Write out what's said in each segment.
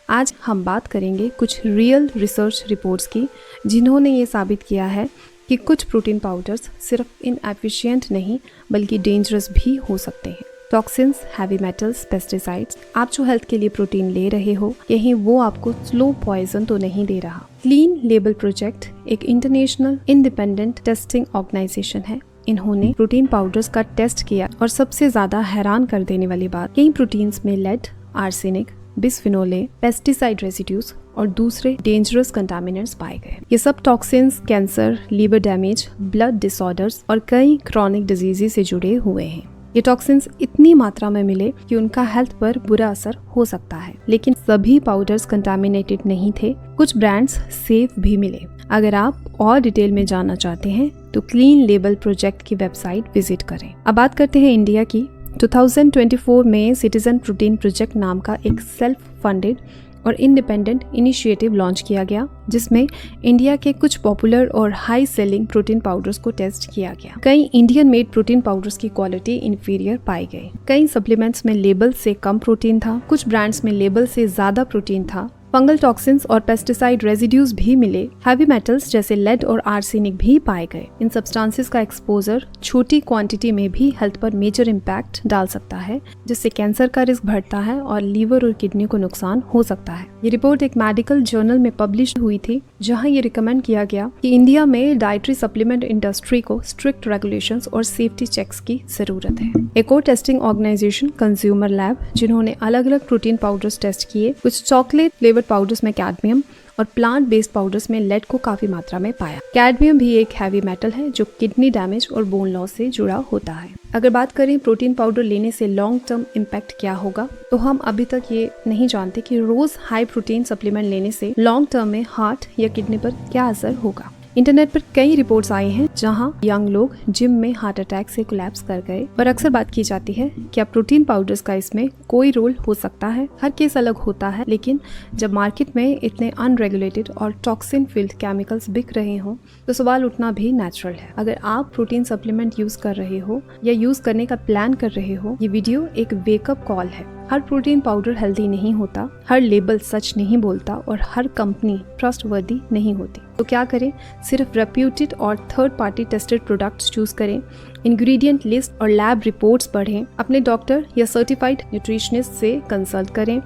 आज हम बात करेंगे कुछ रियल रिसर्च रिपोर्ट्स की, जिन्होंने ये साबित किया है कि कुछ प्रोटीन पाउडर्स सिर्फ इनएफिशिएंट नहीं बल्कि डेंजरस भी हो सकते हैं। टॉक्सिन्स, हैवी मेटल्स, पेस्टिसाइड्स, आप जो हेल्थ के लिए प्रोटीन ले रहे हो, कहीं वो आपको स्लो पॉइजन तो नहीं दे रहा। क्लीन लेबल प्रोजेक्ट एक इंटरनेशनल इंडिपेंडेंट टेस्टिंग ऑर्गेनाइजेशन है। इन्होंने प्रोटीन पाउडर्स का टेस्ट किया और सबसे ज्यादा हैरान कर देने वाली बात, कई प्रोटीन्स में lead, arsenic, bisphenol A, pesticide residues और दूसरे डेंजरस कंटामिनेंट्स पाए गए। ये सब toxins cancer, liver damage, blood disorders और कई क्रॉनिक डिजीजेस से जुड़े हुए हैं। ये टॉक्सिन्स इतनी मात्रा में मिले कि उनका हेल्थ पर बुरा असर हो सकता है, लेकिन सभी पाउडर्स कंटामिनेटेड नहीं थे। कुछ ब्रांड्स सेफ भी मिले। अगर आप और डिटेल में जानना चाहते हैं तो क्लीन लेबल प्रोजेक्ट की वेबसाइट विजिट करें। अब बात करते हैं इंडिया की। 2024 में सिटीजन प्रोटीन प्रोजेक्ट नाम का एक सेल्फ फंडेड और इंडिपेंडेंट इनिशिएटिव लॉन्च किया गया, जिसमें इंडिया के कुछ पॉपुलर और हाई सेलिंग प्रोटीन पाउडर्स को टेस्ट किया गया। कई इंडियन मेड प्रोटीन पाउडर्स की क्वालिटी इंफीरियर पाई गई। कई सप्लीमेंट्स में लेबल से कम प्रोटीन था, कुछ ब्रांड्स में लेबल से ज्यादा प्रोटीन था। फंगल टॉक्सिन्स और पेस्टिसाइड रेजिड्यूज भी मिले। हैवी मेटल्स जैसे लेड और आर्सेनिक भी पाए गए। इन सब्सटेंसेस का एक्सपोजर छोटी क्वांटिटी में भी हेल्थ पर मेजर इम्पैक्ट डाल सकता है, जिससे कैंसर का रिस्क बढ़ता है और लीवर और किडनी को नुकसान हो सकता है। ये रिपोर्ट एक मेडिकल जर्नल में पब्लिश हुई थी, जहां ये रिकमेंड किया गया कि इंडिया में डाइटरी सप्लीमेंट इंडस्ट्री को स्ट्रिक्ट रेगुलेशंस और सेफ्टी चेक्स की जरूरत है। एक और टेस्टिंग ऑर्गेनाइजेशन कंज्यूमर लैब, जिन्होंने अलग अलग प्रोटीन पाउडर्स टेस्ट किए। कुछ चॉकलेट फ्लेवर्ड पाउडर्स में कैडमियम और प्लांट बेस्ड पाउडर्स में लेड को काफी मात्रा में पाया। कैडमियम भी एक हैवी मेटल है जो किडनी डैमेज और बोन लॉस से जुड़ा होता है। अगर बात करें प्रोटीन पाउडर लेने से लॉन्ग टर्म इम्पैक्ट क्या होगा, तो हम अभी तक ये नहीं जानते कि रोज हाई प्रोटीन सप्लीमेंट लेने से लॉन्ग टर्म में हार्ट या किडनी पर क्या असर होगा। इंटरनेट पर कई रिपोर्ट्स आई हैं जहां यंग लोग जिम में हार्ट अटैक से कोलैप्स कर गए, और अक्सर बात की जाती है क्या प्रोटीन पाउडर्स का इसमें कोई रोल हो सकता है। हर केस अलग होता है, लेकिन जब मार्केट में इतने अनरेगुलेटेड और टॉक्सिन फिल्ड केमिकल्स बिक रहे हों तो सवाल उठना भी नेचुरल है। अगर आप प्रोटीन सप्लीमेंट यूज कर रहे हो या यूज करने का प्लान कर रहे हो, ये वीडियो एक वेकअप कॉल है। हर प्रोटीन पाउडर हेल्दी नहीं होता, हर लेबल सच नहीं बोलता और हर कंपनी ट्रस्टवर्दी नहीं होती। तो क्या करें? सिर्फ रेप्यूटेड और third party tested products choose करें, इंग्रेडिएंट लिस्ट और लैब रिपोर्ट्स पढ़ें, अपने डॉक्टर या सर्टिफाइड न्यूट्रिशनिस्ट से कंसल्ट करें।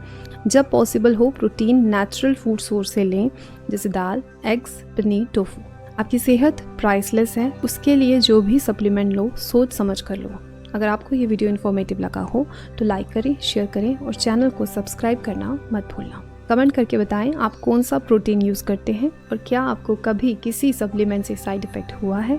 जब पॉसिबल हो प्रोटीन नेचुरल फूड सोर्स से लें, जैसे दाल, एग्स, पनीर, टोफू। आपकी सेहत प्राइसलेस है, उसके लिए जो भी सप्लीमेंट लो सोच समझ कर लो। अगर आपको ये वीडियो इन्फॉर्मेटिव लगा हो तो लाइक करें, शेयर करें और चैनल को सब्सक्राइब करना मत भूलना। कमेंट करके बताएं आप कौन सा प्रोटीन यूज़ करते हैं और क्या आपको कभी किसी सप्लीमेंट से साइड इफेक्ट हुआ है।